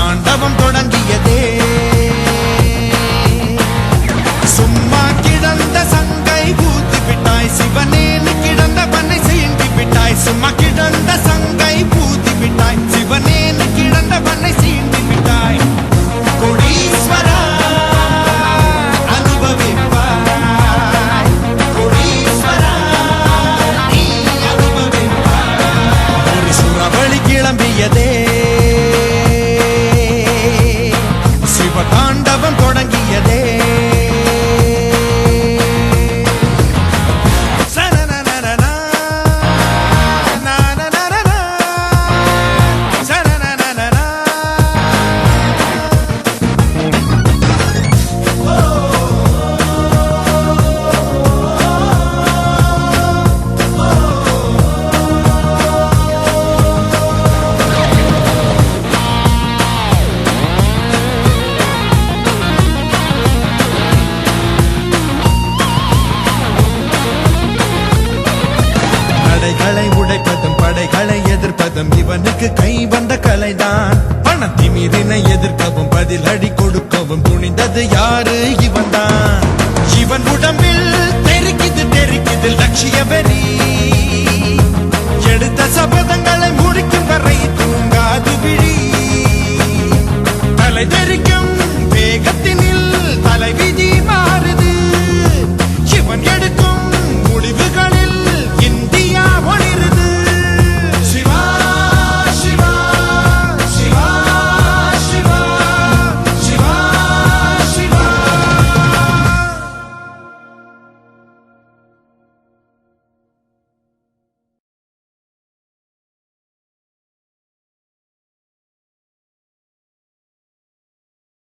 சிவதாண்டவம் தொடங்கியதே. சும்மா கிடந்த சங்கை பூத்தி விட்டாய் சிவனேனு கிடந்த பண்ணை சீண்டி விட்டாய். சும்மா கிடந்த சங்கை பூத்தி விட்டாய் சிவனேனு கிடந்த பண்ணை சீண்டி விட்டாய். கோடீஸ்வரா அனுபவிப்பாய், கோடீஸ்வரா நீ அனுபவிப்பாய். ஒரு சுறவழி கிளம்பியதே, சிவதாண்டவம் தொடங்கியதே. தடைகளை உடைப்பதும் படைகளை எதிர்ப்பதும் இவனுக்கு கை வந்த கலைதான். பணத்திமிரினை எதிர்க்கவும் பதிலடி கொடுக்கவும் துணிந்தது யாரு? இவன்தான். இவன் உடம்பில்